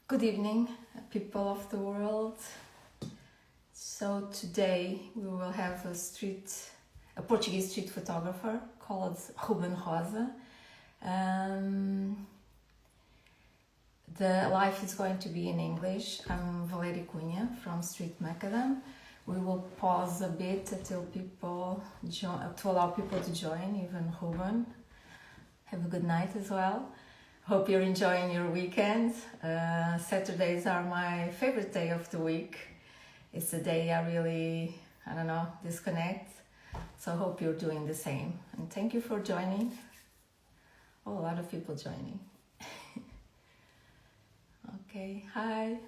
Good evening, people of the world. So today we will have a Portuguese street photographer called Ruben Rosa. Um, the live is going to be in English. I'm Valéria Cunha from Street Macadam. We will pause a bit until to allow people to join, even Ruben. Have a good night as well. Hope you're enjoying your weekend. Saturdays are my favorite day of the week. It's the day I really, disconnect. So I hope you're doing the same. And thank you for joining. Oh, a lot of people joining. Okay, hi.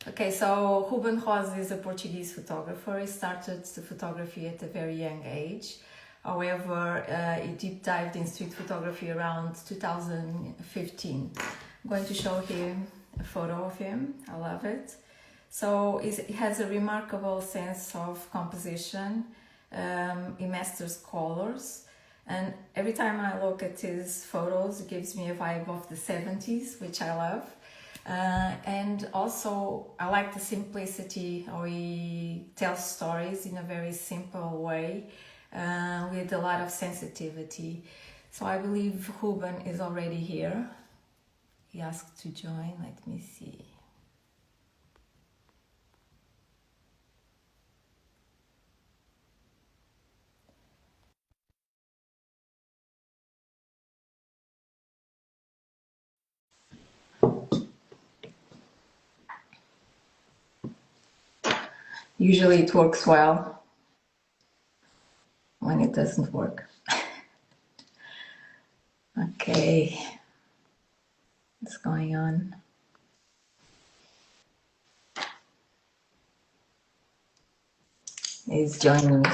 Okay, so Ruben Rosa is a Portuguese photographer. He started the photography at a very young age. However, he deep dived in street photography around 2015. I'm going to show him a photo of him. I love it. So he has a remarkable sense of composition. He masters colors. And every time I look at his photos, it gives me a vibe of the 70s, which I love. And also, I like the simplicity how he tells stories in a very simple way, with a lot of sensitivity. So I believe Ruben is already here. He asked to join. Let me see. Usually it works well when it doesn't work. Okay, what's going on? He's joining.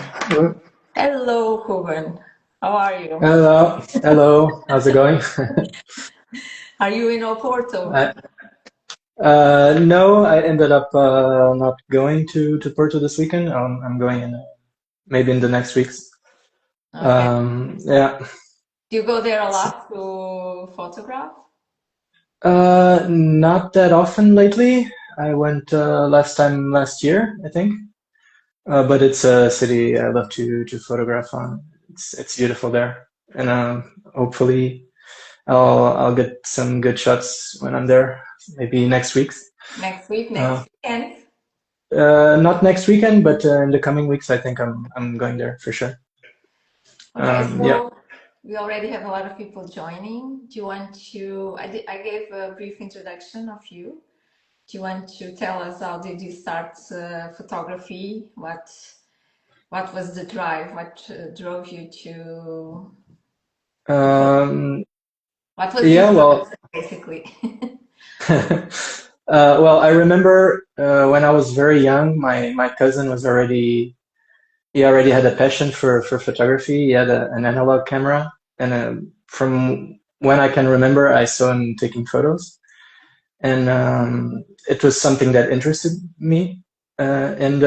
Hello, Ruben. How are you? Hello. How's it going? Are you in Oporto? I, no, I ended up not going to Porto this weekend. I'm going in maybe in the next weeks. Okay. Yeah. Do you go there a lot to photograph? Not that often lately. I went last time last year, I think. But it's a city I love to photograph on. It's beautiful there, and hopefully I'll get some good shots when I'm there. Maybe next week. Next week, Uh, next weekend? Not next weekend, but in the coming weeks, I think I'm going there for sure. Okay, Yeah. so we already have a lot of people joining. Do you want to? I gave a brief introduction of you. Do you want to tell us how did you start photography? What was the drive? What drove you to Um, what was the yeah. Well, inspiration, basically? well, I remember when I was very young, my cousin was already he already had a passion for photography. He had an analog camera, and from when I can remember, I saw him taking photos, and it was something that interested me. And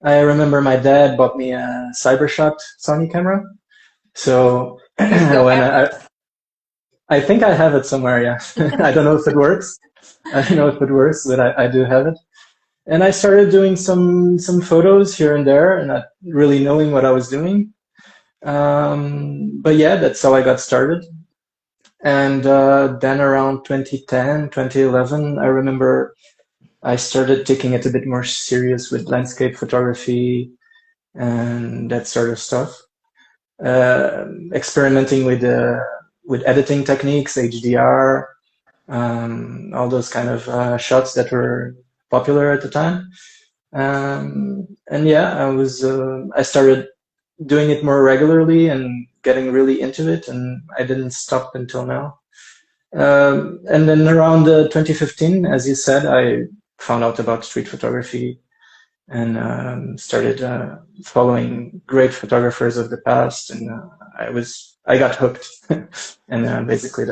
I remember my dad bought me a CyberShot Sony camera. So Do you still when have it? I think I have it somewhere, yeah. I don't know if it works. I don't know if it works, but I do have it. And I started doing some photos here and there, and not really knowing what I was doing. But yeah, that's how I got started. And then around 2010, 2011, I remember I started taking it a bit more serious with landscape photography and that sort of stuff. Experimenting with editing techniques, HDR, all those kind of shots that were popular at the time. And yeah, I started doing it more regularly and getting really into it, and I didn't stop until now. And then around 2015, as you said, I found out about street photography and started following great photographers of the past, and I got hooked, and basically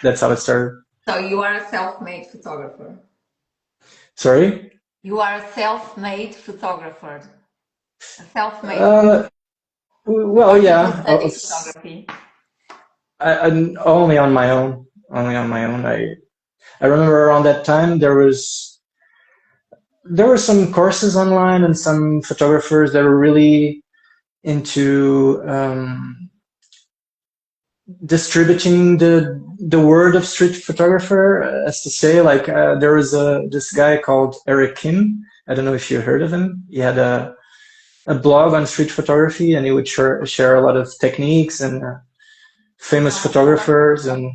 that's how it started. So you are a self-made photographer. Sorry. You are a self-made photographer. A self-made, Uh, well, or did you yeah. study photography? I'm only on my own. Only on my own. I remember around that time there were some courses online and some photographers that were really into distributing the word of street photographer, as to say, like there was this guy called Eric Kim. I don't know if you heard of him. He had a blog on street photography, and he would share a lot of techniques and famous photographers. And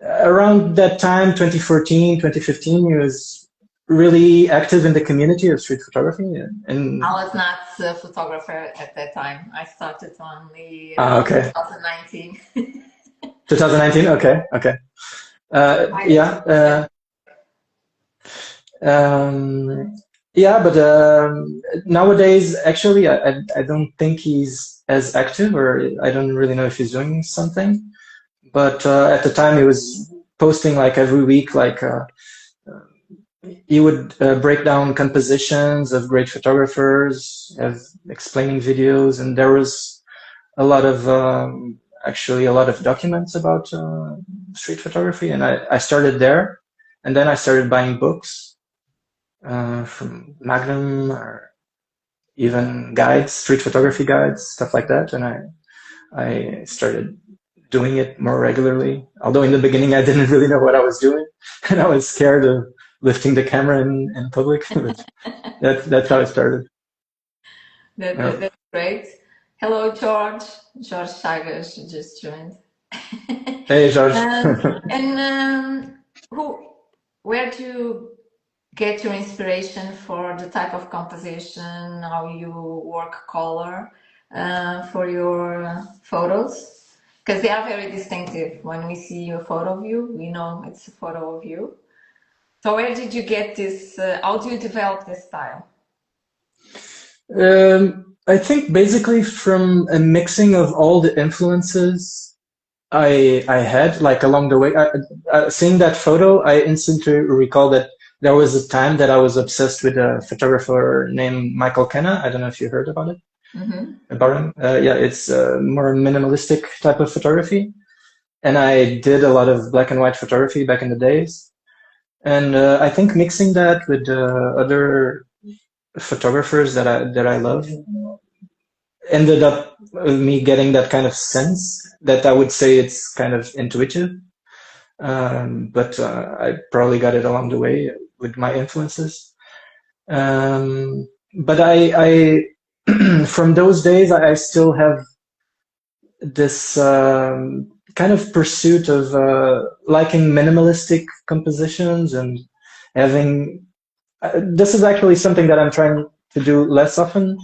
around that time, 2014, 2015, he was really active in the community of street photography. And I was not a photographer at that time. I started only okay. 2019. 2019. Okay. Okay. Yeah. Yeah, but nowadays, actually, I don't think he's as active, or I don't really know if he's doing something. But at the time, he was posting like every week, like he would break down compositions of great photographers, explaining videos, and there was a lot of actually a lot of documents about street photography, and I started there, and then I started buying books from Magnum, or even guides, street photography guides, stuff like that, and I started doing it more regularly. Although in the beginning I didn't really know what I was doing, and I was scared of lifting the camera in public. But that's how it started. That's great. Hello, George. George Chagas just joined. Hey, George. Where do you get your inspiration for the type of composition, how you work color for your photos? Because they are very distinctive. When we see a photo of you, we know it's a photo of you. So where did you get this? How do you develop this style? I think basically from a mixing of all the influences I had, like along the way. Seeing that photo, I instantly recall that there was a time that I was obsessed with a photographer named Michael Kenna. I don't know if you heard about it. About him. Yeah, it's more minimalistic type of photography, and I did a lot of black and white photography back in the days. And I think mixing that with other photographers that I love ended up me getting that kind of sense that I would say it's kind of intuitive. But I probably got it along the way with my influences. But I from those days, I still have this kind of pursuit of liking minimalistic compositions and having. This is actually something that I'm trying to do less often,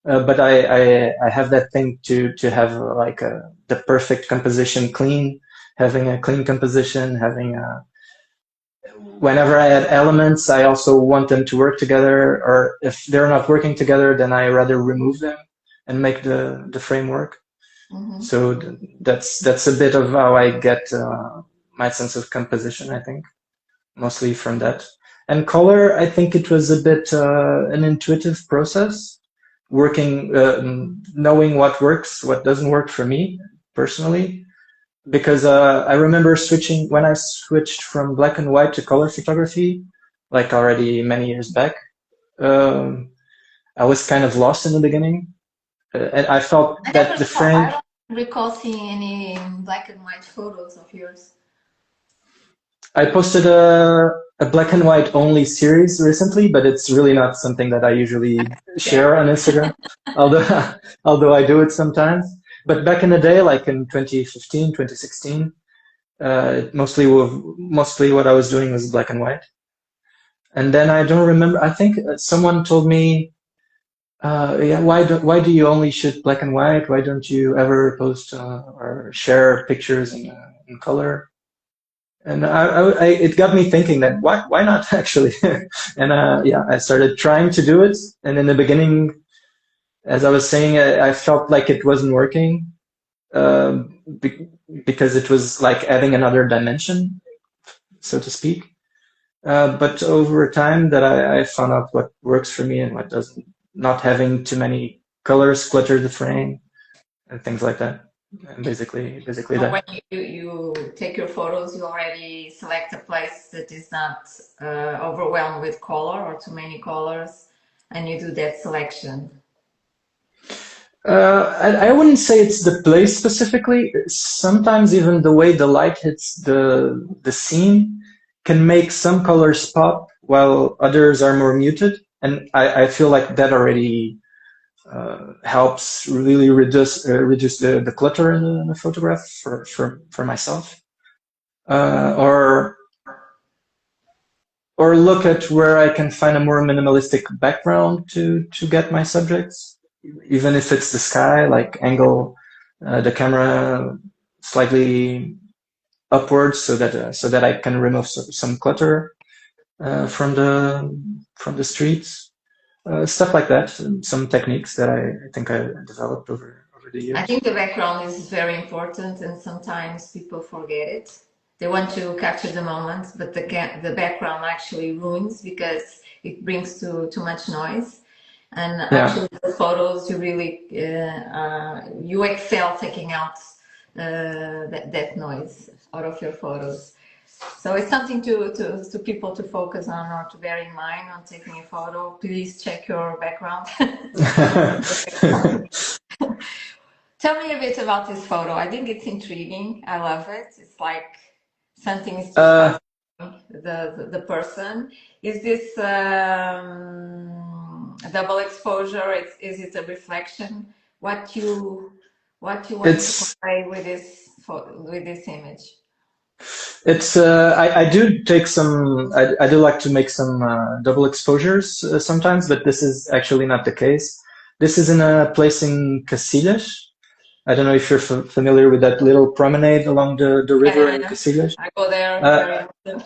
but I have that thing to have like the perfect composition, clean, having a clean composition, having a. Whenever I add elements, I also want them to work together, or if they're not working together, then I rather remove them and make the frame work. So that's a bit of how I get my sense of composition, I think, mostly from that. And color, I think it was a bit an intuitive process, working, knowing what works, what doesn't work for me personally. Because I remember when I switched from black and white to color photography, like already many years back. I was kind of lost in the beginning, and I felt that the frame. I don't recall seeing any black and white photos of yours. I posted a black and white only series recently, but it's really not something that I usually share on Instagram, although I do it sometimes. But back in the day, like in 2015, 2016, mostly what I was doing was black and white. And then I don't remember. I think someone told me, "Yeah, why do you only shoot black and white? Why don't you ever post or share pictures in color?" And it got me thinking that why not actually? And yeah, I started trying to do it. And in the beginning, as I was saying, I felt like it wasn't working because it was like adding another dimension, so to speak. But over time, that I found out what works for me and what doesn't. Not having too many colors clutter the frame and things like that. basically So that. when you take your photos, you already select a place that is not overwhelmed with color or too many colors, and you do that selection. I wouldn't say it's the place specifically. Sometimes even the way the light hits the scene can make some colors pop while others are more muted. And I feel like that already helps really reduce the clutter in the photograph for myself. Or look at where I can find a more minimalistic background to get my subjects, even if it's the sky, like angle the camera slightly upwards so that I can remove some clutter from the streets, stuff like that, and some techniques that I think I developed over the I years. think the background is very important, and sometimes people forget it. They want to capture the moment, but the background actually ruins because it brings too much noise. And Yeah. actually, the photos you really you excel taking out that noise out of your photos. So it's something to people to focus on or to bear in mind when taking a photo. Please check your background. Tell me a bit about this photo. I think it's intriguing. I love it. It's like something is uh, describing the person. Is this a double exposure? Is it a reflection? What you what you want to it's convey with this with this image? It's I do take some I do like to make some double exposures sometimes, but this is actually not the case. This is in a place in Casillas. I don't know if you're familiar with that little promenade along the river in Yeah, Casillas. I go there Uh, very often.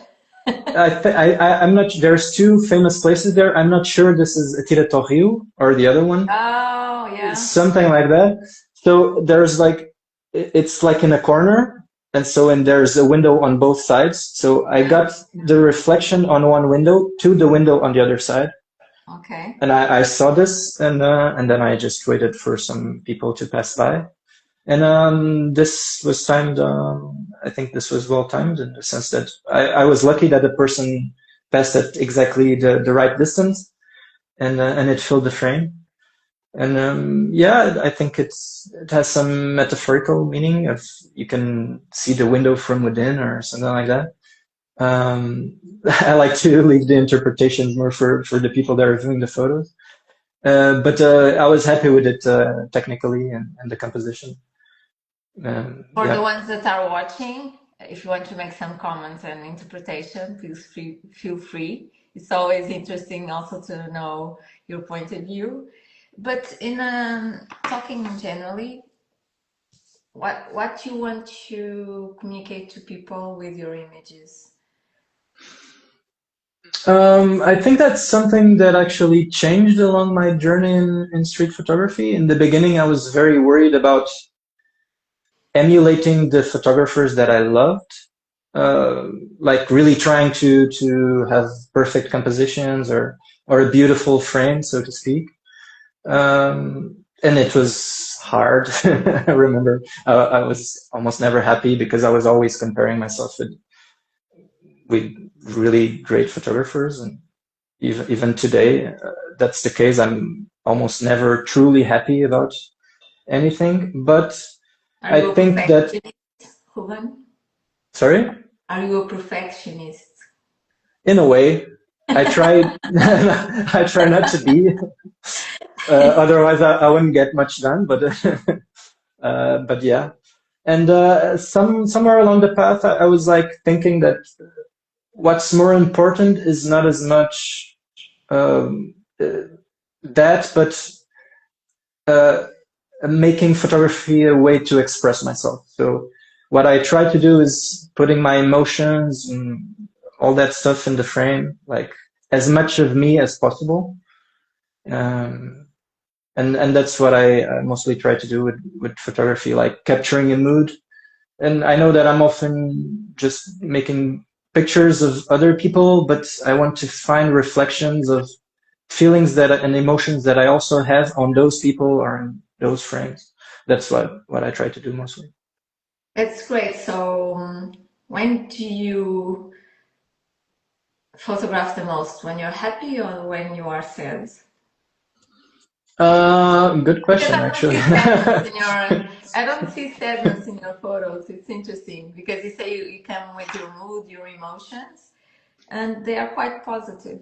I'm not. There's two famous places there. I'm not sure this is Tira Torrio or the other one, Oh, yeah. something like that. So there's like it's like in a corner, and there's a window on both sides. So I got the reflection on one window to the window on the other side, Okay. and I saw this, and then I just waited for some people to pass by, and this was timed. I think this was well timed in the sense that I was lucky that the person passed at exactly the right distance, and it filled the frame. And yeah, I think it has some metaphorical meaning of you can see the window from within or something like that. I like to leave the interpretations more for the people that are viewing the photos. But I was happy with it technically and the composition. For the Yeah. ones that are watching, if you want to make some comments and interpretation, please feel free. It's always interesting also to know your point of view. But in talking generally, what you want to communicate to people with your images? I think that's something that actually changed along my journey in street photography. In the beginning, I was very worried about emulating the photographers that I loved, uh, like really trying to have perfect compositions or a beautiful frame, so to speak. And it was hard. I remember I was almost never happy because I was always comparing myself with really great photographers, and even today, that's the case. I'm almost never truly happy about anything, but Are you I a think that. perfectionist, Ruben? Sorry? Are you a perfectionist? In a way, I try. I try not to be. Otherwise, I wouldn't get much done. But yeah. And somewhere along the path, I was like thinking that what's more important is not as much that, but uh, making photography a way to express myself. So what I try to do is putting my emotions and all that stuff in the frame, like as much of me as possible. Um, and that's what I mostly try to do with photography, like capturing a mood. And I know that I'm often just making pictures of other people, but I want to find reflections of feelings that and emotions that I also have on those people or in those frames. that's what I try to do mostly. That's great. So, when do you photograph the most? When you're happy or when you are sad? Good Because question, actually. I don't see sadness in your photos. It's interesting because you say you come with your mood, your emotions, and they are quite positive.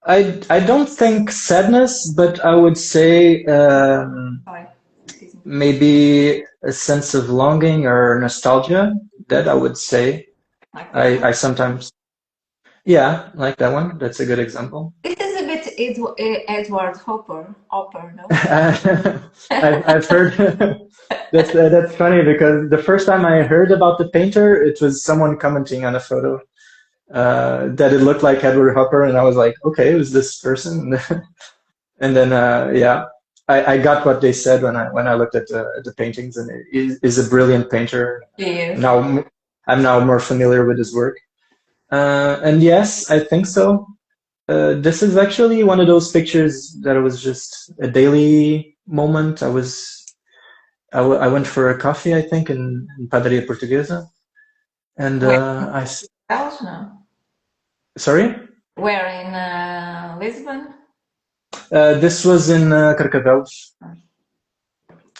I don't think sadness, but I would say Sorry, excuse me. maybe a sense of longing or nostalgia. That I would say. Like this one. I sometimes, yeah, like that one. That's a good example. This is a bit Edward Hopper, no? I've heard that's funny because the first time I heard about the painter, it was someone commenting on a photo that it looked like Edward Hopper, and I was like, okay, it was this person. And then yeah, I got what they said when I looked at the paintings, and it is a brilliant painter. Yes. Now I'm now more familiar with his work, and yes, I think so. This is actually one of those pictures that was just a daily moment. I went for a coffee, I think, in Padaria Portuguesa, and Where? No. sorry, Where in Lisbon? this was in Carcavelos.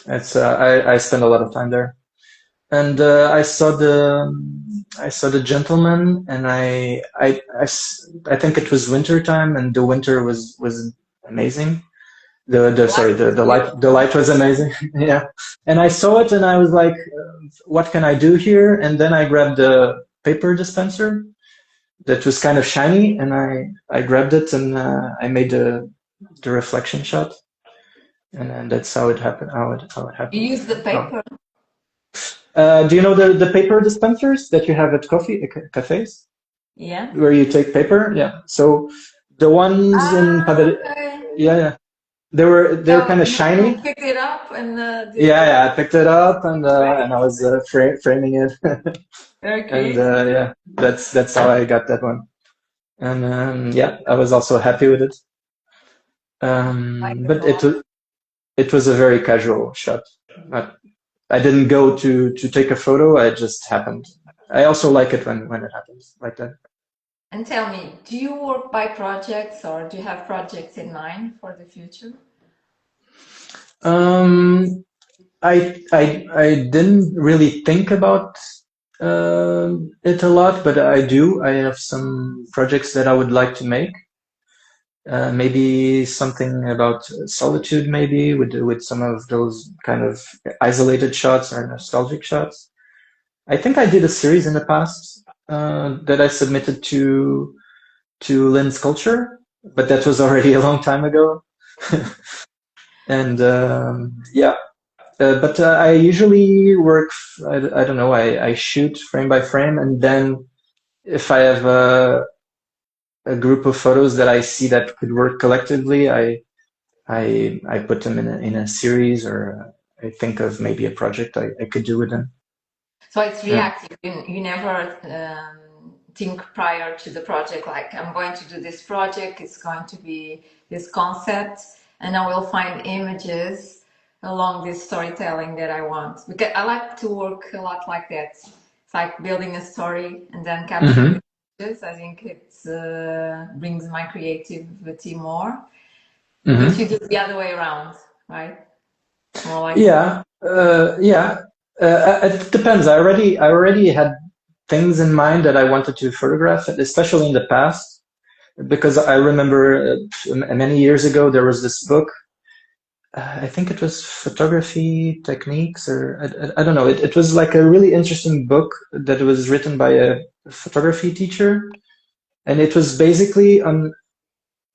It's I spent a lot of time there, and I saw the gentleman, and I think it was winter time, and the winter was amazing. The light was amazing. Yeah, and I saw it, and I was like, what can I do here? And then I grabbed the paper dispenser that was kind of shiny, and I grabbed it, and I made the reflection shot, and then that's how it happened. How it You happened. use the paper. Do you know the paper dispensers that you have at cafes Yeah. where you take paper? Yeah. So the ones in Okay. yeah, they were kind of You shiny. picked it up and Yeah, I picked it up, and I was framing it, very and creative. yeah, that's how I got that one. And yeah, I was also happy with it. Like it But a lot. it was a very casual shot. I didn't go to take a photo. I just happened. I also like it when it happens like that. And tell me, do you work by projects or do you have projects in mind for the future? Um, I didn't really think about it a lot, but I do. I have some projects that I would like to make. Maybe something about solitude, maybe with some of those kind of isolated shots or nostalgic shots. I think I did a series in the past that I submitted to Lynn's Culture, but that was already a long time ago. And yeah, but I usually work. I don't know. I shoot frame by frame, and then if I have a group of photos that I see that could work collectively, I put them in a series, or I think of maybe a project I could do with them. So it's Yeah. reactive. You never think prior to the project, like I'm going to do this project, it's going to be this concept, and I will find images along this storytelling that I want. Because I like to work a lot like that. It's like building a story and then capturing Hmm. the images. I think it brings my creativity more. But Hmm. you do the other way around, right? More like Yeah. Yeah. It depends. I already had things in mind that I wanted to photograph, especially in the past, because I remember many years ago there was this book. I think it was Photography Techniques, or I don't know. It was like a really interesting book that was written by a photography teacher, and it was basically on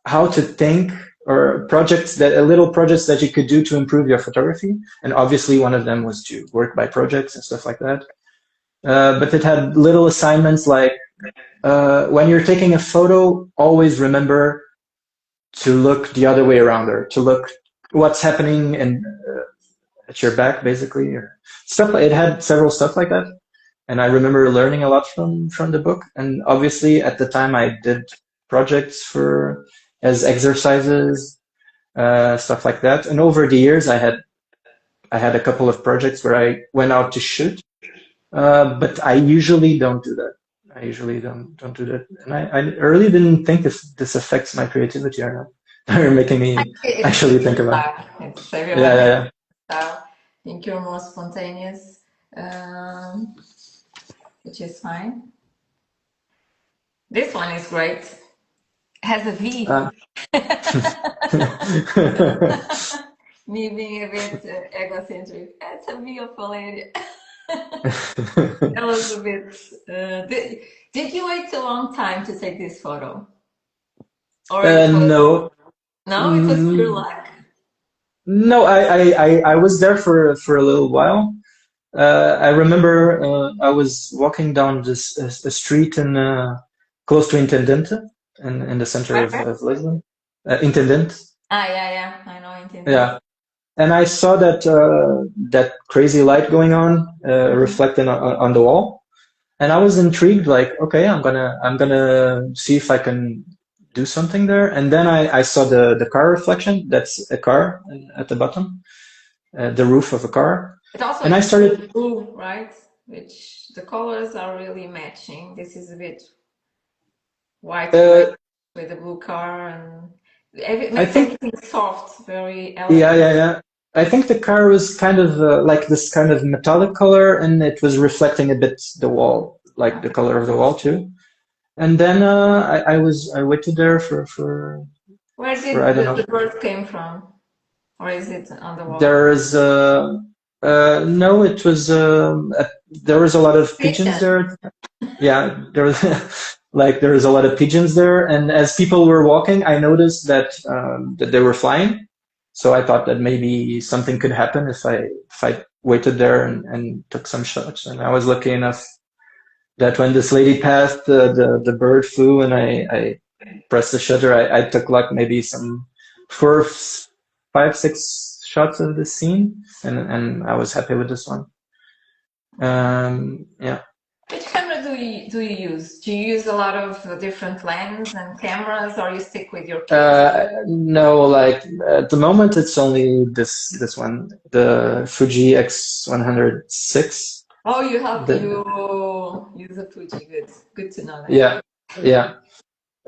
how to think, or projects that little projects that you could do to improve your photography. And obviously one of them was to work by projects and stuff like that. But it had little assignments like when you're taking a photo, always remember to look the other way around, or to look what's happening and at your back, basically, or stuff. It had several stuff like that, and I remember learning a lot from the book. And obviously, at the time, I did projects for as exercises, stuff like that. And over the years, I had I had a couple of projects where I went out to shoot, but I usually don't do that. I usually don't do that, and I really didn't think if this affects my creativity or not. You're making me actually think about it. It's everyone Yeah, has yeah, yeah. style. I think you're more spontaneous, which is fine. This one is great. It has a V. Uh, Me being a bit egocentric. It's a beautiful lady. That was a bit. Did you wait a long time to take this photo? Or it was, no, no, it was pure mm, luck. no. I was there for a little while. I remember I was walking down this a street in close to Intendente in the center Where? of Lisbon. Intendente, Ah, yeah, yeah, I know intended. yeah. And I saw that that crazy light going on Mhm. reflecting on the wall, and I was intrigued. Like, okay, I'm gonna see if I can do something there. And then I saw the car reflection. That's a car at the bottom, the roof of a car, It also and I is started. blue, right? Which the colors are really matching. This is a bit white gray Uh, with the blue car, and it I makes think everything soft, very Yeah, elegant. yeah, yeah. I think the car was kind of like this kind of metallic color, and it was reflecting a bit the wall, like the Okay. color of the wall too. And then I waited there Where for did I don't the know. bird came from? Or is it on the wall? There's no, it was there was a lot of pigeons Pigeon. there. Yeah, there was there was a lot of pigeons there, and as people were walking, I noticed that they were flying. So I thought that maybe something could happen if I waited there and took some shots. And I was lucky enough that when this lady passed, the bird flew, and I pressed the shutter. I took like maybe some 5, 6 shots of the scene, and I was happy with this one. Yeah. Which camera do you use? Do you use a lot of different lens and cameras, or you stick with your kit? No, like at the moment it's only this one, the Fuji X106. Oh, you have The, you use a Fuji. Good to know that. yeah, yeah.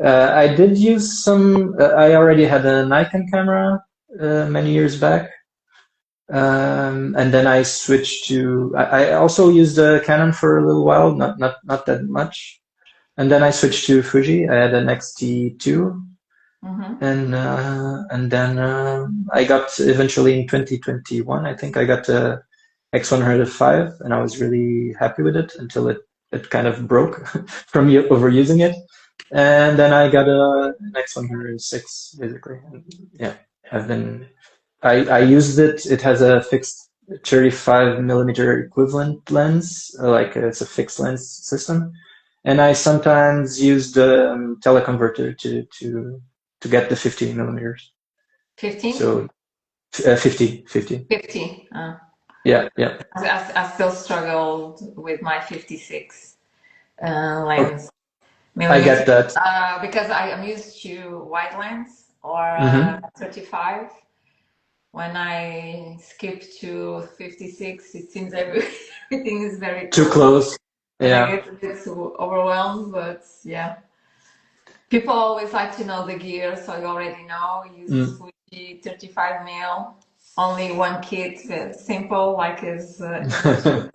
I did use some. I already had a Nikon camera many years back, and then I switched to. I also used a Canon for a little while, not that much, and then I switched to Fuji. I had an X-T2. Mm-hmm. And then I got eventually in 2021, I think I got a X105, and I was really happy with it until it kind of broke from overusing it. And then I got an X106 basically. And yeah, I've been I used it. It has a fixed 35 millimeter equivalent lens, like it's a fixed lens system. And I sometimes use the teleconverter to get the 50 millimeters. 15? So 50, 50. 50. Yeah, yeah. I still struggled with my 56 Okay, lens I millimeter get that. because I am used to wide lens or Hmm. 35. When I skip to 56, it seems everything is very Too close, close. and I Yeah. get a bit overwhelmed. But yeah, people always like to know the gear, so you already know. Use Mm. Fuji 35 mil, only one kit, simple like is a shoot.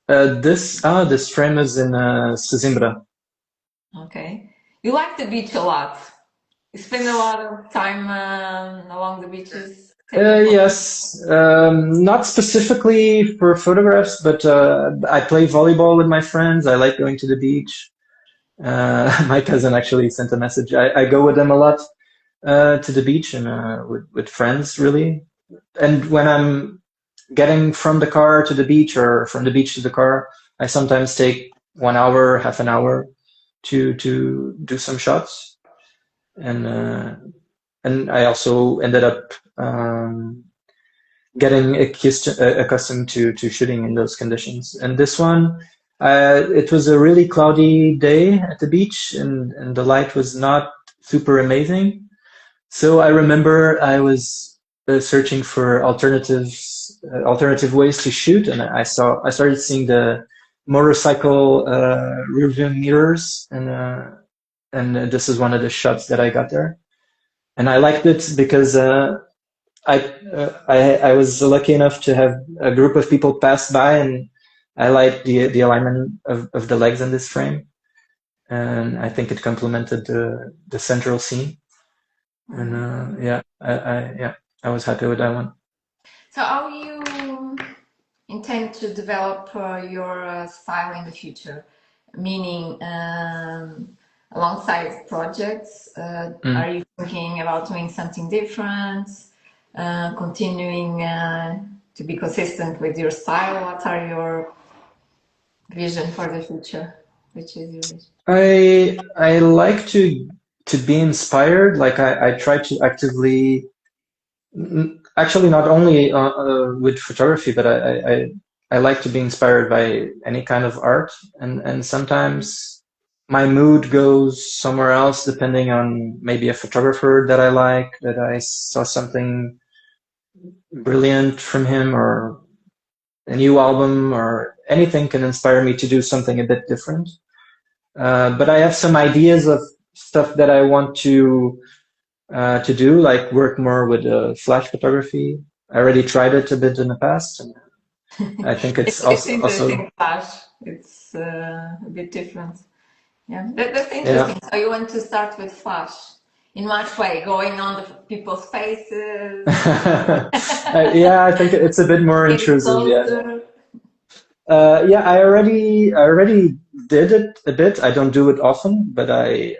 This frame is in Sesimbra. Okay, you like the beach a lot. You spend a lot of time along the beaches taking photos. Yes, not specifically for photographs, but I play volleyball with my friends. I like going to the beach. My cousin actually sent a message. I go with them a lot to the beach and with friends, really. And when I'm getting from the car to the beach or from the beach to the car, I sometimes take 1 hour, half an hour to do some shots. And I also ended up getting accustomed to shooting in those conditions. And this one, it was a really cloudy day at the beach, and the light was not super amazing. So I remember I was searching for alternative ways to shoot, and I started seeing the motorcycle rear view mirrors, and this is one of the shots that I got there, and I liked it because I was lucky enough to have a group of people pass by, and I liked the alignment of the legs in this frame, and I think it complemented the central scene. And I was happy with that one. So how you intend to develop your style in the future? Meaning, alongside projects, are you thinking about doing something different, continuing to be consistent with your style? What are your vision for the future? Which is your vision? I like to be inspired. Like I try to actively, actually not only with photography, but I like to be inspired by any kind of art, and sometimes my mood goes somewhere else depending on maybe a photographer that I like, that I saw something brilliant from him, or a new album, or anything can inspire me to do something a bit different. But I have some ideas of stuff that I want to do, like work more with flash photography. I already tried it a bit in the past, and I think it's It's also interesting, Flash. It's a bit different. Yeah, that's interesting. yeah. So you want to start with Flash in much way, going on the people's faces, Yeah, I think it's a bit more getting intrusive. Yeah, closer. yeah. I already did it a bit. I don't do it often, but I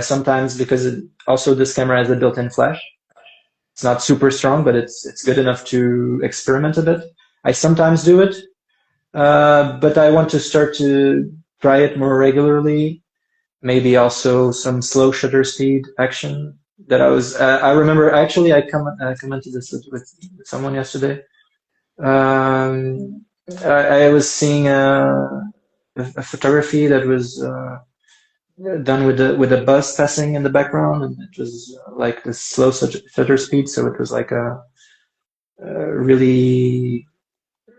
sometimes, because also this camera has a built-in flash. It's not super strong, but it's good enough to experiment a bit. I sometimes do it, but I want to start to try it more regularly. Maybe also some slow shutter speed action that I remember actually I commented this with someone yesterday. Um, I was seeing a photography that was done with the bus passing in the background, and it was like this slow shutter speed, so it was like a really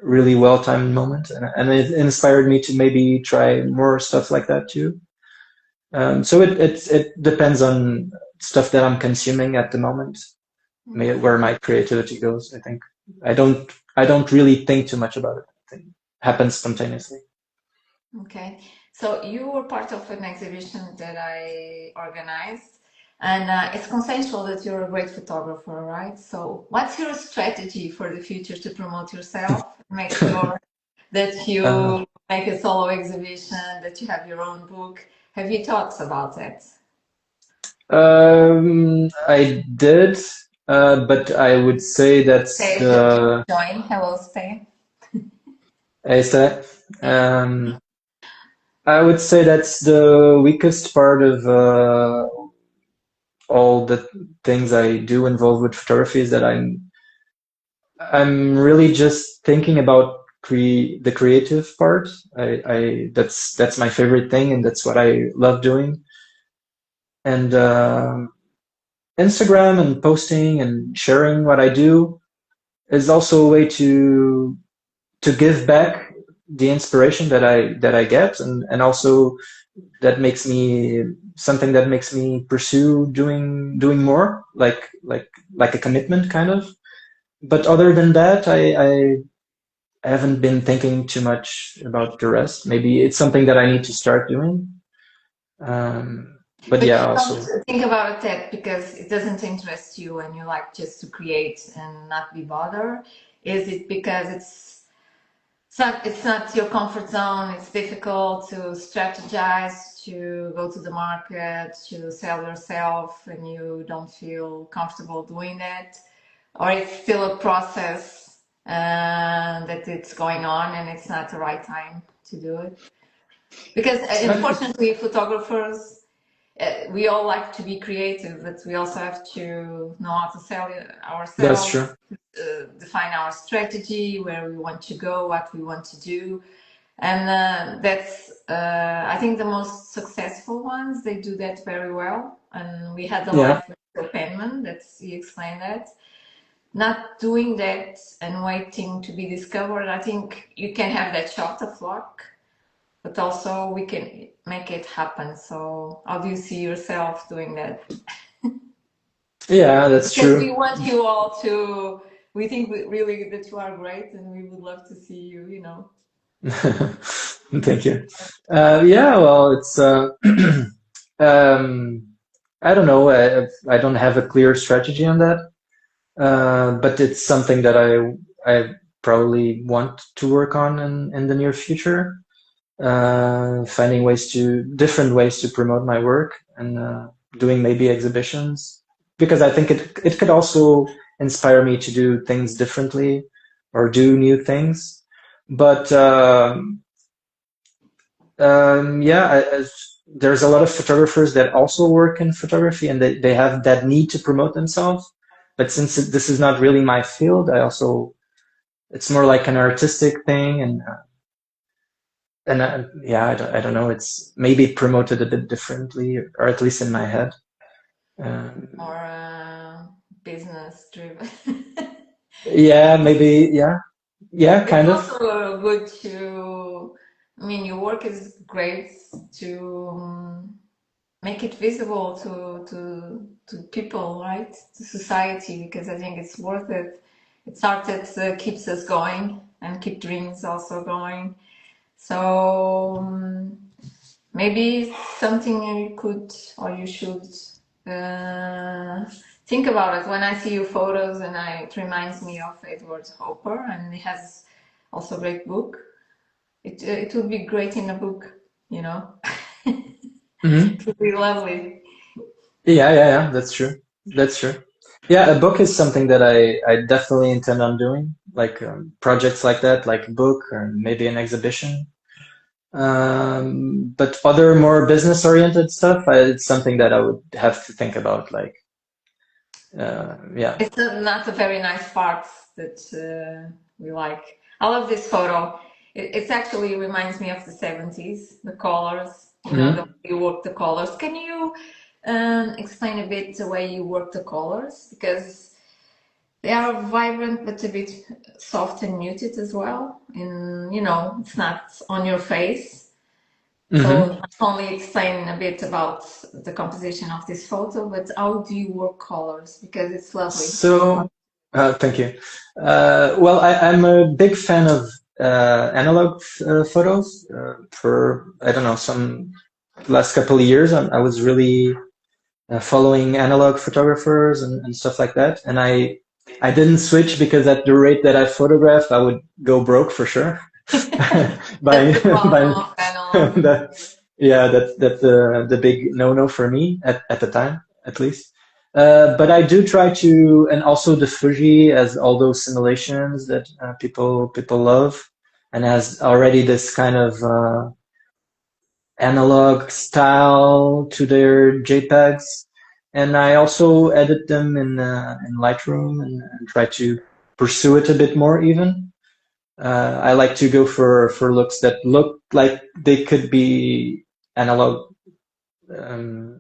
well timed moment, and it inspired me to maybe try more stuff like that too. So it depends on stuff that I'm consuming at the moment, where my creativity goes. I think I don't really think too much about it. I think it happens spontaneously. Okay, so you were part of an exhibition that I organized, and it's consensual that you're a great photographer, right? So, what's your strategy for the future to promote yourself, make sure that Uh, you make a solo exhibition, that you have your own book? Have you thought about that? I did, but I would say that's Stay, the join. Hello, stay. is that I would say that's the weakest part of all the things I do involved with photography, is that I'm really just thinking about the creative part. That's my favorite thing, and that's what I love doing. And Instagram and posting and sharing what I do is also a way to give back the inspiration that I get, and also that makes me something that makes me pursue doing more, like a commitment kind of. But other than that, I haven't been thinking too much about the rest. Maybe it's something that I need to start doing. But But yeah, you also, don't think about that because it doesn't interest you and you like just to create and not be bothered? Is it because it's not your comfort zone, it's difficult to strategize, to go to the market, to sell yourself, and you don't feel comfortable doing that? Or it's still a process that it's going on and it's not the right time to do it? Because it's unfortunately, photographers, we all like to be creative, but we also have to know how to sell it that's ourselves, true. define our strategy, where we want to go, what we want to do. And that's, I think, the most successful ones. They do that very well. And we had the Yeah. life with Phil Penman, that he explained that. not doing that and waiting to be discovered. I think you can have that shot of luck, but also we can make it happen. So how do you see yourself doing that? Yeah, that's Because we true. want you all to, we think really that you are great and we would love to see you, you know. Thank you. Yeah, well, it's um, I don't know. I don't have a clear strategy on that, but it's something that I probably want to work on in the near future. Finding different ways to promote my work and doing maybe exhibitions because I think it could also inspire me to do things differently or do new things. But yeah, there's a lot of photographers that also work in photography and they have that need to promote themselves. But since this is not really my field, it's more like an artistic thing and yeah, I don't know. It's maybe promoted a bit differently, or at least in my head. Um, Or business driven. yeah, maybe. Yeah, yeah, It's kind of. also good to, I mean, your work is great to make it visible to people, right? To society, because I think it's worth it. It's art that keeps us going and keep dreams also going. So maybe something you could or you should uh, think about it. When I see your photos, and it reminds me of Edward Hopper, and he has also a great book. It would be great in a book, you know. Hmm. It would be lovely. Yeah, yeah, yeah. That's true. That's true. Yeah, a book is something that I definitely intend on doing, like projects like that, like a book or maybe an exhibition. But other more business oriented stuff, it's something that I would have to think about. Like, yeah. It's not a very nice part that we like. I love this photo. It actually reminds me of the 70s, the colors, you know, the Hmm. way you work the colors. Can you explain a bit the way you work the colors? Because they are vibrant but a bit soft and muted as well. And, you know, it's not on your face. So Hmm. not only explain a bit about the composition of this photo, but how do you work colors? Because it's lovely. So, thank you. Well, I'm a big fan of analog photos. For I don't know some last couple of years, I was really following analog photographers and stuff like that. And I didn't switch because at the rate that I photograph, I would go broke for sure. That's by the problem by of analog. that, yeah, that's the big no-no for me at the time, at least. But I do try to, and also the Fuji has all those simulations that people love, and has already this kind of analog style to their JPEGs. And I also edit them in Lightroom and try to pursue it a bit more even. I like to go for looks that look like they could be analog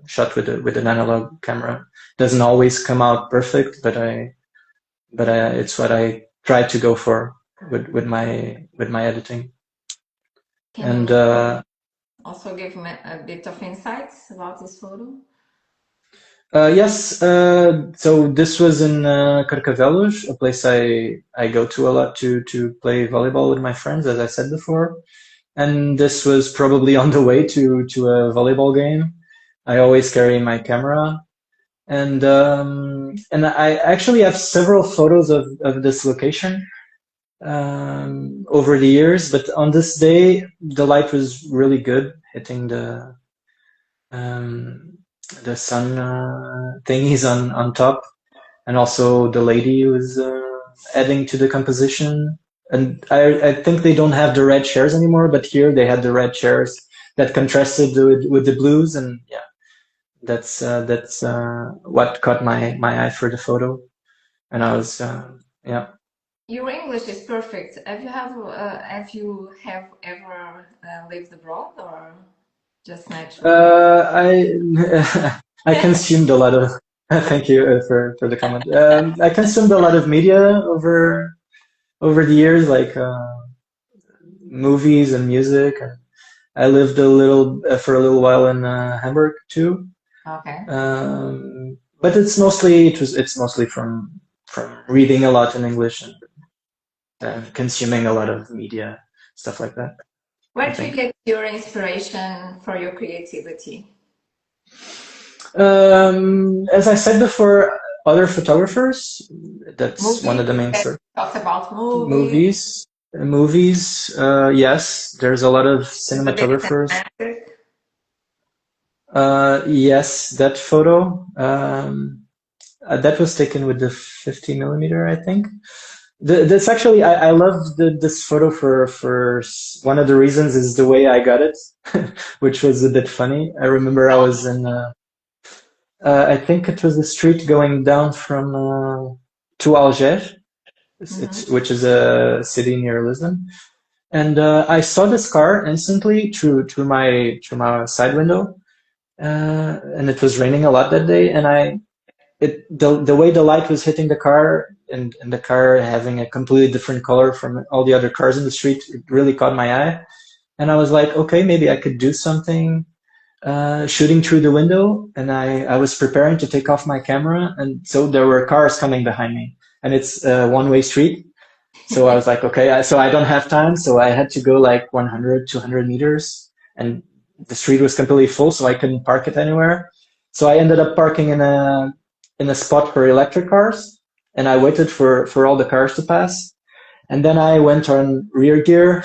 shot with an analog camera. Doesn't always come out perfect, but it's what I try to go for with my editing. Can And you also give me a bit of insights about this photo? yes, so this was in Carcavelos, a place I go to a lot to play volleyball with my friends, as I said before. And this was probably on the way to a volleyball game. I always carry my camera, and I actually have several photos of this location over the years. But on this day, the light was really good, hitting um, the sun thingies on top, and also the lady was adding to the composition. And I think they don't have the red chairs anymore, but here they had the red chairs that contrasted with the blues, and yeah, that's what caught my eye for the photo. And I was yeah. Your English is perfect. Have ever lived abroad or just naturally? I I consumed a lot of Thank you for the comment. I consumed a lot of media over the years, like movies and music. I lived a little for a little while in Hamburg too. Okay. But it's mostly from reading a lot in English and consuming a lot of media, stuff like that. Where do you get your inspiration for your creativity? As I said before, other photographers. That's Movies, one of the main sources. Talk about movies. Movies. Yes, there's a lot of cinematographers. Yes, that photo. That was taken with the 50mm, I think. This actually, I love this photo for one of the reasons is the way I got it, which was a bit funny. I remember I was in, I think it was the street going down from to Alger, which is a city near Lisbon, and I saw this car instantly through my side window, and it was raining a lot that day, and the way the light was hitting the car and the car having a completely different color from all the other cars in the street, it really caught my eye. And I was like, okay, maybe I could do something shooting through the window. And I was preparing to take off my camera. And so there were cars coming behind me. And it's a one-way street. So I was like, okay, so I don't have time. So I had to go like 100, 200 meters. And the street was completely full, so I couldn't park it anywhere. So I ended up parking in a spot for electric cars, and I waited for all the cars to pass. And then I went on rear gear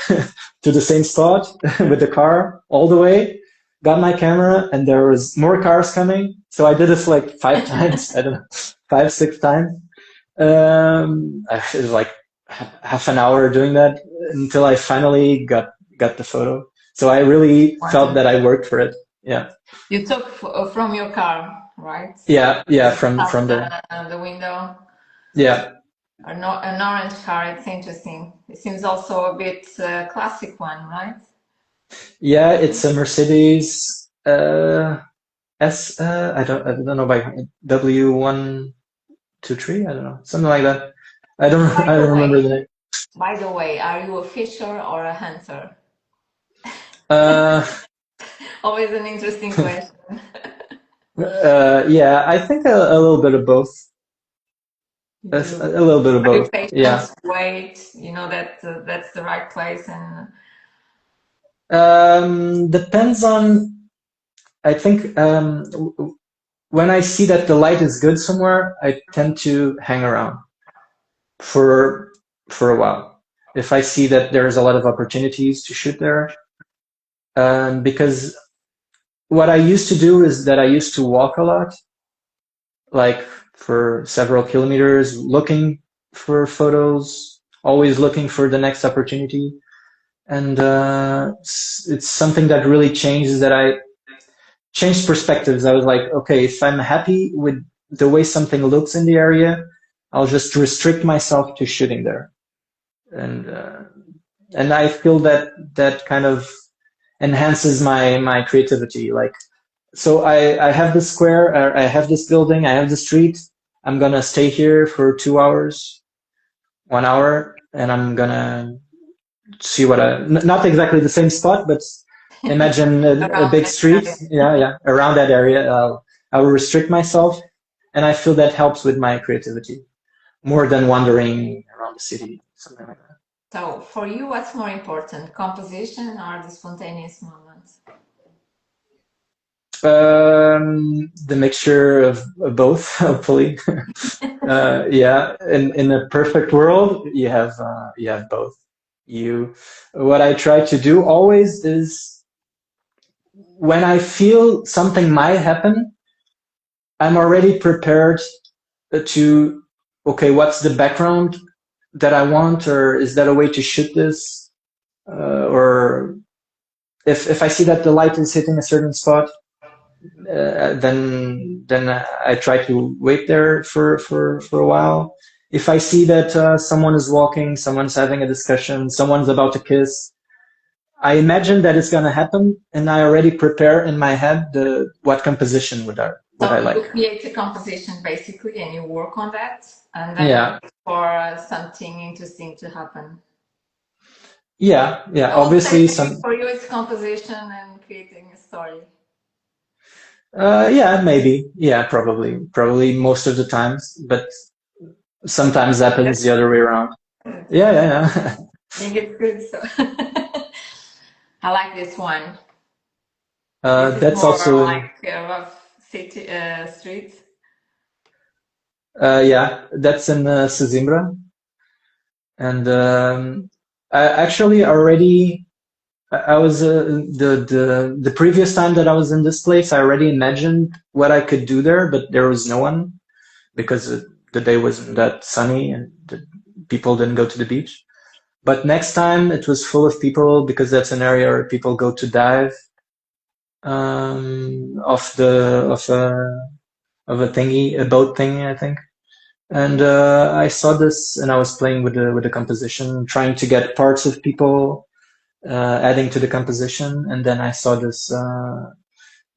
to the same spot with the car all the way, got my camera, and there was more cars coming. So I did this like 5 times, I don't know, 5, 6 times. It was like half an hour doing that until I finally got the photo. So I really felt that I worked for it. Yeah. You took from your car, right? Yeah, from the window. Yeah. An orange car. It's interesting. It seems also a bit classic one, right? Yeah, it's a Mercedes S. I don't know by W123. I don't know, something like that. I don't remember the name. By the way, are you a fisher or a hunter? Always an interesting question. Yeah, I think a little bit of both. A little bit of both. Yeah. Wait, you know that that's the right place, and depends on. I think when I see that the light is good somewhere, I tend to hang around for a while. If I see that there's a lot of opportunities to shoot there, because what I used to do is that I used to walk a lot, like for several kilometers, looking for photos, always looking for the next opportunity. And it's something that really changed, that I changed perspectives. I was like, okay, if I'm happy with the way something looks in the area, I'll just restrict myself to shooting there. And I feel that kind of enhances my creativity. Like, so I have this square, I have this building, I have the street. I'm gonna stay here for 2 hours, 1 hour, and I'm gonna see what not exactly the same spot, but imagine a big street. Yeah, around that area. I will restrict myself, and I feel that helps with my creativity more than wandering around the city, something like that. So for you, what's more important, composition or the spontaneous moments? The mixture of both, hopefully. Yeah, in a perfect world, you have both. What I try to do always is, when I feel something might happen, I'm already prepared to, okay, what's the background that I want, or is that a way to shoot this? Or if I see that the light is hitting a certain spot, then I try to wait there for a while. If I see that someone is walking, someone's having a discussion, someone's about to kiss, I imagine that it's going to happen, and I already prepare in my head what composition what I So you like. create a composition basically, and you work on that, and then you Yeah, wait for something interesting to happen. yeah. I would say Obviously, maybe some. for you it's composition and creating a story. Yeah, maybe. Yeah, probably most of the times, but sometimes happens the other way around. I Yeah. think it's good. So I like this one. This is That's more also in. like a rough city street. Yeah, that's in Sesimbra, and I actually already. I was the previous time that I was in this place. I already imagined what I could do there, but there was no one because the day wasn't that sunny and the people didn't go to the beach. But next time it was full of people because that's an area where people go to dive off the of a thingy, a boat thingy, I think. And I saw this, and I was playing with the composition, trying to get parts of people adding to the composition, and then I saw this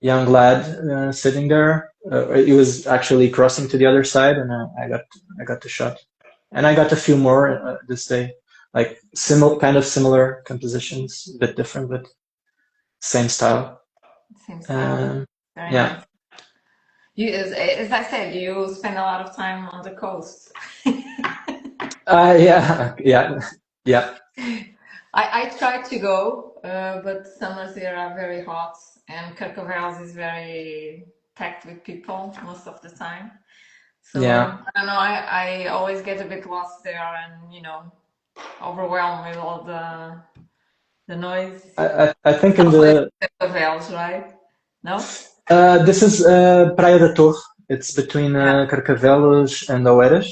young lad sitting there. He was actually crossing to the other side, and I got the shot, and I got a few more this day, like kind of similar compositions, a bit different, but same style. Same style. Um, Very yeah, nice. You, as I said, you spend a lot of time on the coast. yeah. I try to go, but summers here are very hot, and Carcavelos is very packed with people most of the time. So Yeah, I don't know. I always get a bit lost there, and overwhelmed with all the noise. I think in Also, it's the Carcavelos, right? No? this is Praia da Torre. It's between Yeah. Carcavelos and Oeiras,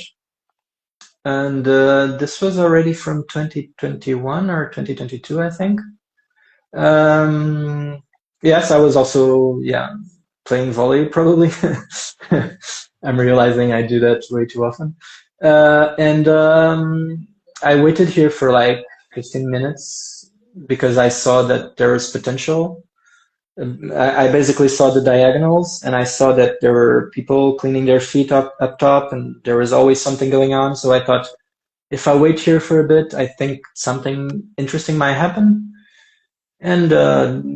and this was already from 2021 or 2022, I think. Yes, I was also playing volley probably. I'm realizing I do that way too often, and I waited here for like 15 minutes because I saw that there was potential. I basically saw the diagonals and I saw that there were people cleaning their feet up top and there was always something going on. So I thought if I wait here for a bit, I think something interesting might happen. And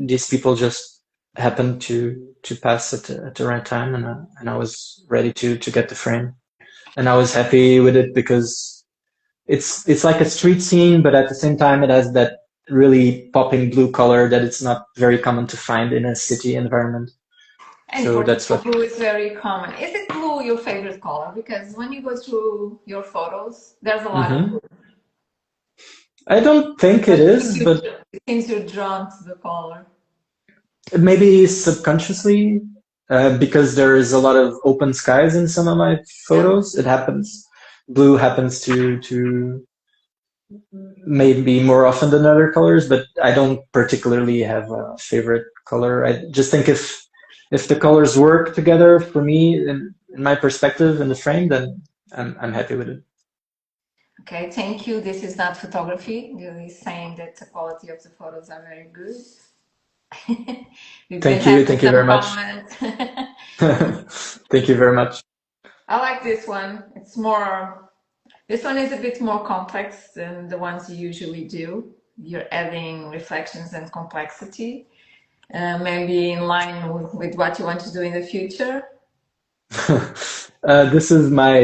these people just happened to pass at the right time, and I was ready to get the frame. And I was happy with it because it's like a street scene, but at the same time it has that really popping blue color that it's not very common to find in a city environment. And So that's Portugal what. blue is very common. Is it blue your favorite color? Because when you go through your photos, there's a lot of Hmm. blue. I don't think it But is, but it seems you're drawn to the color. maybe subconsciously, because there is a lot of open skies in some of my Yeah. photos. It happens. Blue happens to maybe more often than other colors, but I don't particularly have a favorite color. I just think if the colors work together for me in my perspective in the frame, then I'm happy with it. Okay, thank you. This is not photography. Really saying that the quality of the photos are very good. We've been having Thank you some very much. comments. Thank you very much. I like this one. It's more, this one is a bit more complex than the ones you usually do. You're adding reflections and complexity, maybe in line with what you want to do in the future. This is my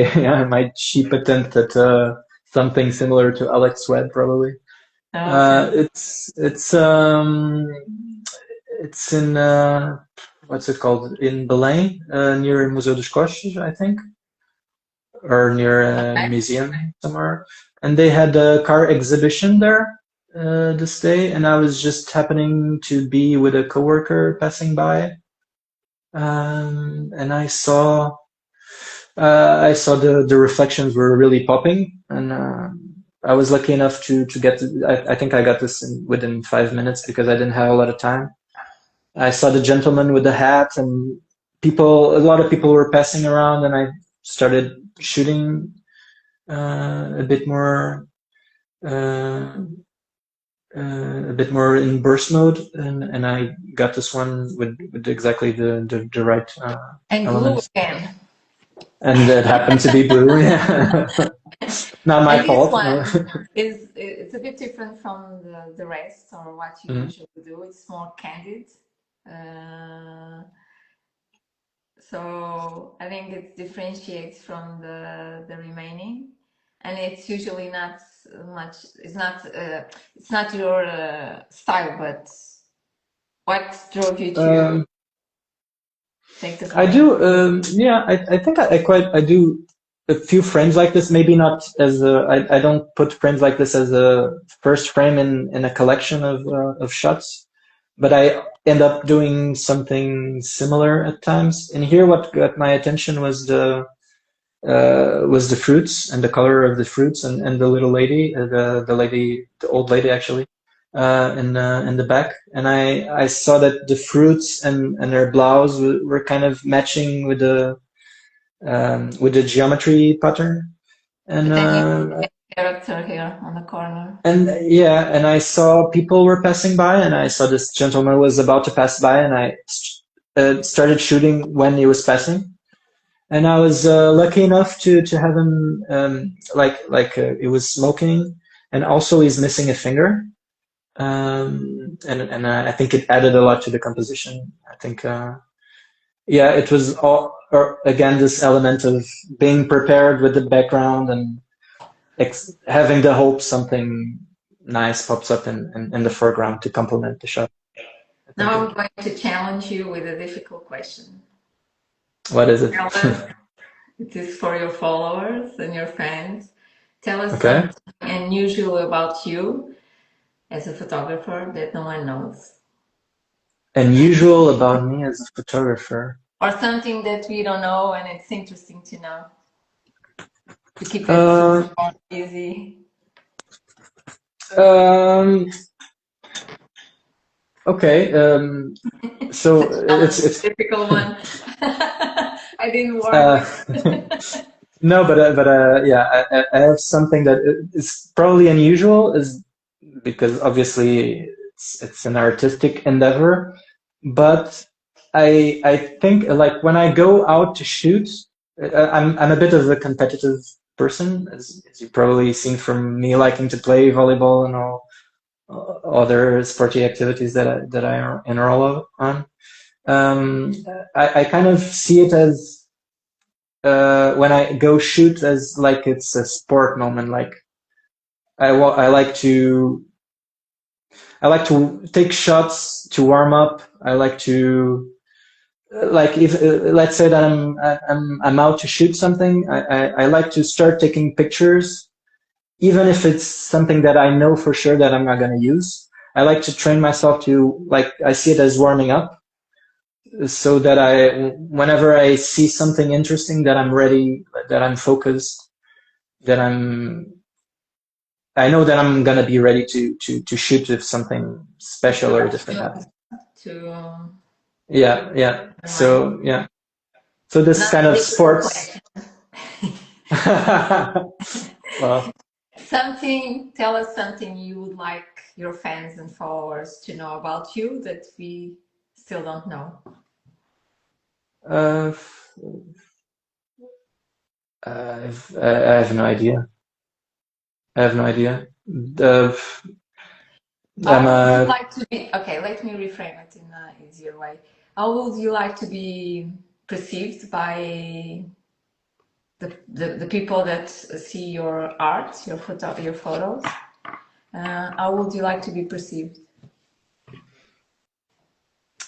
my cheap attempt at something similar to Alex Webb, probably. Okay. It's in what's it called in Belém, near Museu dos Coches, I think, or near a Okay. museum somewhere. And they had a car exhibition there this day, and I was just happening to be with a coworker passing by, and I saw the reflections were really popping, and I was lucky enough to get. I think I got this within 5 minutes because I didn't have a lot of time. I saw the gentleman with the hat, and a lot of people were passing around, and I started shooting a bit more uh, a bit more in burst mode, and I got this one with exactly the right And glue elements. again. And it happened to be blue. Yeah. Not my And this fault. No. one is it's a bit different from the rest or what you Mhm. usually do. It's more candid. Uh, so I think it differentiates from the remaining, and it's usually not much. It's not your style, but what drove you to Um, take this I one? do. Yeah, I think I do a few frames like this. Maybe not as a. I don't put frames like this as a first frame in a collection of shots, but I end up doing something similar at times. And here, what got my attention was the fruits and the color of the fruits and the little lady, the old lady actually, in the back. And I saw that the fruits and their blouse were kind of matching with the geometry pattern. And But then you see a character here on the corner. yeah, and I saw people were passing by, and I saw this gentleman was about to pass by, and I started shooting when he was passing. And I was lucky enough to have him he was smoking, and also he's missing a finger, and I think it added a lot to the composition. I think yeah, it was all or again this element of being prepared with the background and having the hope something nice pops up in the foreground to complement the shot. I think Now I'm going to challenge you with a difficult question. what is it? Tell us, it is for your followers and your fans. Tell us Okay, something unusual about you as a photographer that no one knows. unusual about me as a photographer. Or something that we don't know and it's interesting to know. To keep it Uh, more easy. um, okay. So It's a challenge, it's difficult one. I didn't warn uh, you. no, but yeah, I have something that is probably unusual, is because obviously it's an artistic endeavor, but I think like when I go out to shoot, I'm a bit of a competitive person, as you've probably seen from me liking to play volleyball and all other sporty activities that I enroll on. Um, I kind of see it as when I go shoot as like it's a sport moment. Like I like to take shots to warm up. I like to like if let's say that I'm out to shoot something. I like to start taking pictures, even if it's something that I know for sure that I'm not going to use. I like to train myself to like I see it as warming up, so that whenever I see something interesting, that I'm ready, that I'm focused, that I know that I'm gonna be ready to shoot if something special or different happens. To Yeah, yeah. remind. So yeah. So this kind Another of difficult sports. question. Well, Tell us something you would like your fans and followers to know about you that we still don't know. uh, I have no idea. I have no idea. The I'm How would you like to be? Okay, let me reframe it in an easier way. How would you like to be perceived by the people that see your art, your photos? How would you like to be perceived?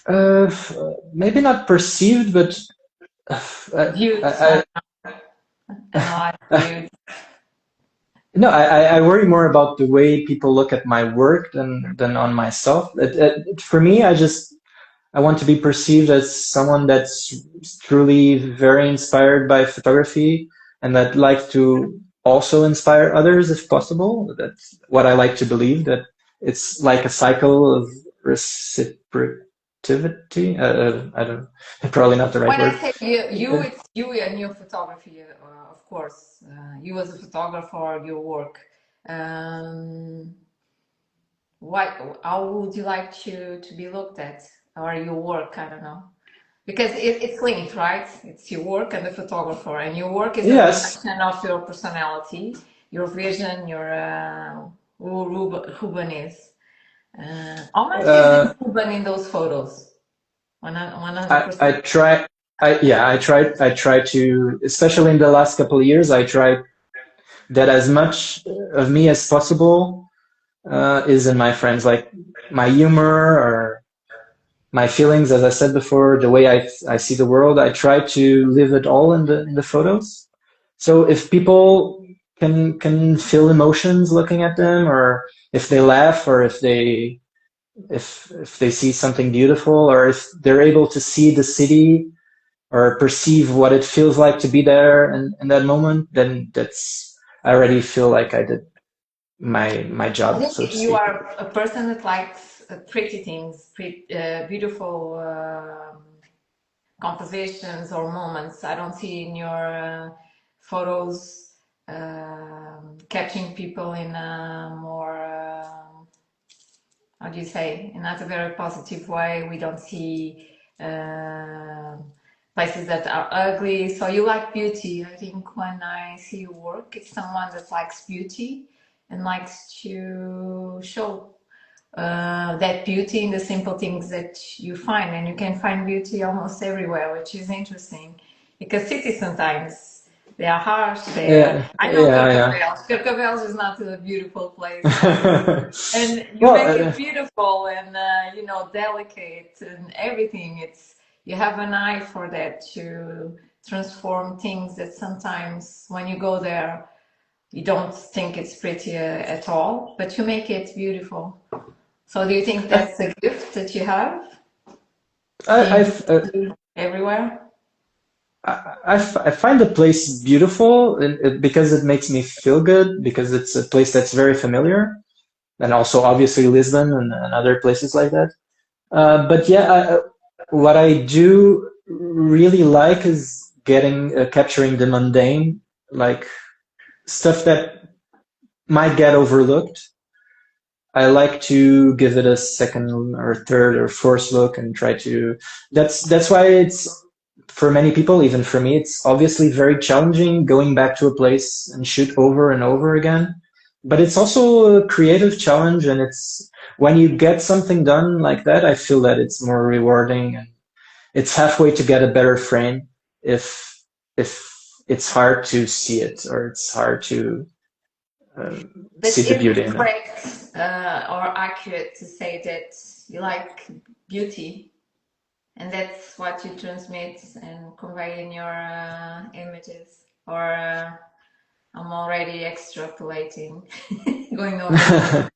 uh, maybe not perceived, but Viewed, I, analyzed, I, viewed. no, I worry more about the way people look at my work than on myself. For me, I want to be perceived as someone that's truly very inspired by photography and that likes to also inspire others if possible. That's what I like to believe, that it's like a cycle of reciprocity. I don't, probably not the right When I word. say you, it's you and your photography, of course. You as a photographer, your work. Um, how would you like to be looked at, or your work? I don't know. Because it's linked, right? It's your work and the photographer, and your work is a Yes. reflection of your personality, your vision, your who Ruben is. How much is Uh, this Ruben in those photos? I 100%. try. I try to, especially in the last couple of years, I try that as much of me as possible is in my friends, like my humor or my feelings, as I said before, the way I see the world. I try to live it all in the photos. So if people can feel emotions looking at them, or if they laugh, or if they see something beautiful, or if they're able to see the city or perceive what it feels like to be there in that moment, then that's I already feel like I did my I job, think so to you speak. are a person that likes pretty things, beautiful compositions or moments. I don't see in your photos catching people in a more, how do you say, in not a very positive way. We don't see places that are ugly. So you like beauty. I think when I see your work, it's someone that likes beauty and likes to show that beauty in the simple things that you find, and you can find beauty almost everywhere, which is interesting because cities sometimes they are harsh. They are, Yeah, I know yeah, Carcavelos. Carcavelos is not a beautiful place, yeah. and you Well, make it beautiful and delicate and everything. It's you have an eye for that to transform things that sometimes when you go there you don't think it's pretty at all, but you make it beautiful. So do you think I, that's a gift that you have, I, seeing I, beauty everywhere? I find the place beautiful because it makes me feel good, because it's a place that's very familiar, and also obviously Lisbon and other places like that. But yeah, what I do really like is capturing the mundane, like stuff that might get overlooked. I like to give it a second or third or fourth look and try to. That's why it's for many people, even for me, it's obviously very challenging going back to a place and shoot over and over again. But it's also a creative challenge, and it's when you get something done like that, I feel that it's more rewarding, and it's halfway to get a better frame if it's hard to see it, or it's hard to But see the is beauty it in it. correct or accurate to say that you like beauty and that's what you transmit and convey in your images? Or I'm already extrapolating, going overboard.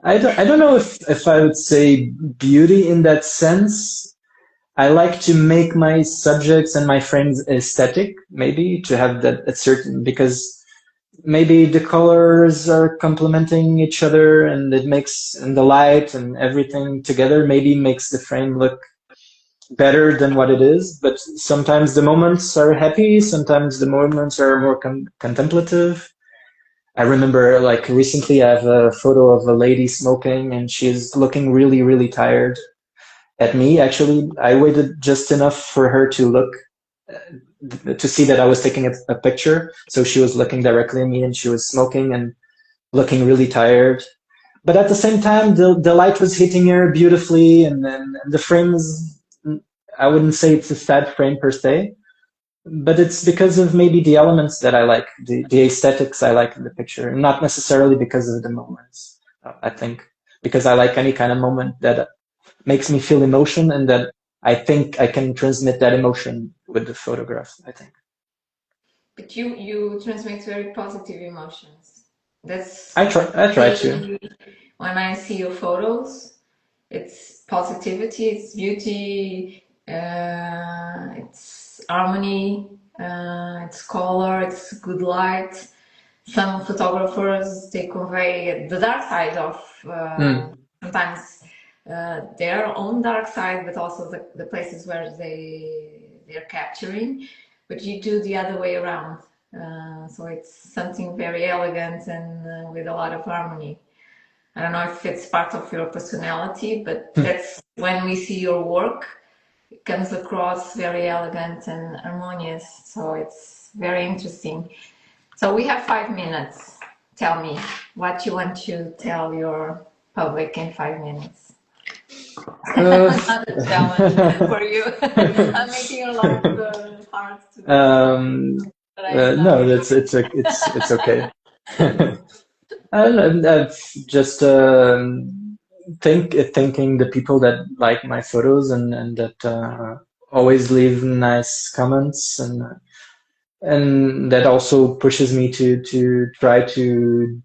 I, I don't know if I would say beauty in that sense. I like to make my subjects and my frames aesthetic, maybe to have that a certain, because maybe the colors are complementing each other, and it makes, and the light and everything together maybe makes the frame look better than what it is. But sometimes the moments are happy, sometimes the moments are more contemplative. I remember, like, recently I have a photo of a lady smoking, and she's looking really, really tired at me. Actually, I waited just enough for her to look, to see that I was taking a picture. So she was looking directly at me, and she was smoking and looking really tired. But at the same time, the light was hitting her beautifully, and then the frame is, I wouldn't say it's a sad frame per se, but it's because of maybe the elements that I like, the aesthetics I like in the picture, not necessarily because of the moments. I think because I like any kind of moment that makes me feel emotion, and that I think I can transmit that emotion with the photograph, I think. But you transmit very positive emotions. I That's try, I try to. me when I see your photos. It's positivity, it's beauty, it's harmony, it's color, it's good light. Some photographers they convey the dark side of Mm. sometimes their own dark side, but also the places where they're capturing. But you do the other way around. So it's something very elegant and with a lot of harmony. I don't know if it's part of your personality, but that's when we see your work, it comes across very elegant and harmonious. So it's very interesting. So we have 5 minutes. Tell me what you want to tell your public in 5 minutes. Not a challenge for you. I'm making your life hard to. No, it's okay. I'm just thanking the people that like my photos and that always leave nice comments and that also pushes me to try to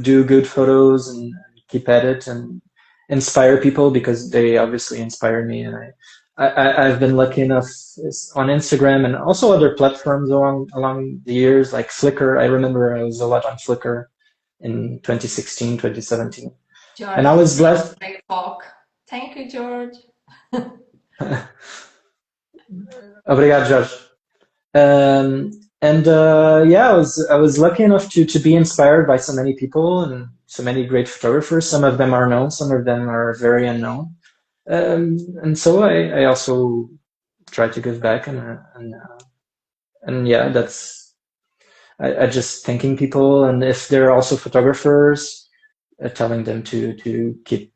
do good photos and keep at it and inspire people because they obviously inspire me and I've been lucky enough on Instagram and also other platforms along the years like Flickr. I remember I was a lot on Flickr in 2016, 2017. George, and I was blessed. Great talk. Thank you, George. Obrigado, Jorge. Yeah, I was lucky enough to be inspired by so many people and so many great photographers. Some of them are known, some of them are very unknown. And so I also try to give back and yeah, that's I just thanking people, and if they're also photographers, telling them to keep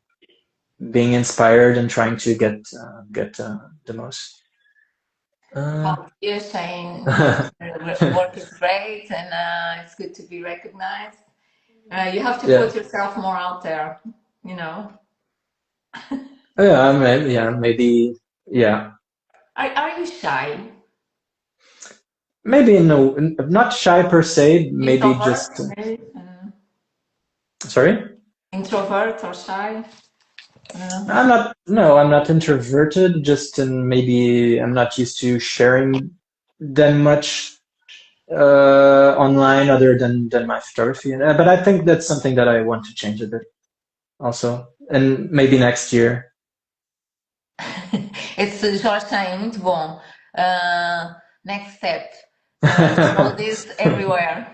being inspired and trying to get the most. You're saying the work is great and it's good to be recognized. You have to put yourself more out there, you know. Maybe. Are you shy? Maybe no, not shy per se. Maybe Introvert, just. maybe? Sorry? Introvert or shy? I'm not. No, I'm not introverted. Just maybe I'm not used to sharing that much online, other than my photography. But I think that's something that I want to change a bit, also, and maybe next year. It's Jorge saying, muito bom. Next step. All this everywhere.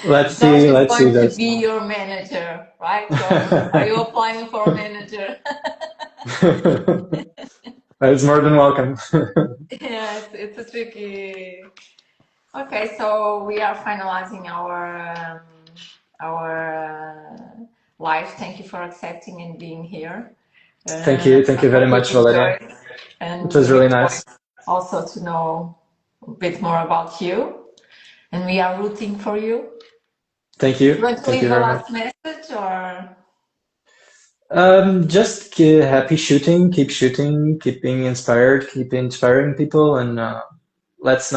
Let's see. Let's see. Going to be your manager, right? So are you applying for a manager? That's more than welcome. Yeah, it's a tricky. Okay, so we are finalizing our live. Thank you for accepting and being here. Thank you very much, Valeria. And it was really nice. Also to know a bit more about you, and we are rooting for you. Thank you. You want to leave a last message or? Just happy shooting, keep being inspired, keep inspiring people, and let's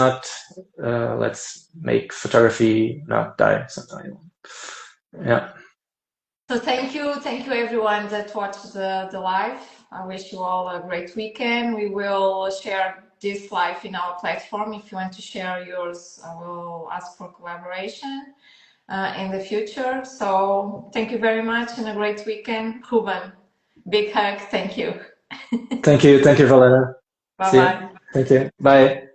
make photography not die sometime. Yeah. So thank you everyone that watched the live. I wish you all a great weekend. We will share this live in our platform. If you want to share yours, I will ask for collaboration in the future. So thank you very much and a great weekend. Ruben, big hug. Thank you. Thank you, Valeria. Bye-bye. Thank you. Bye.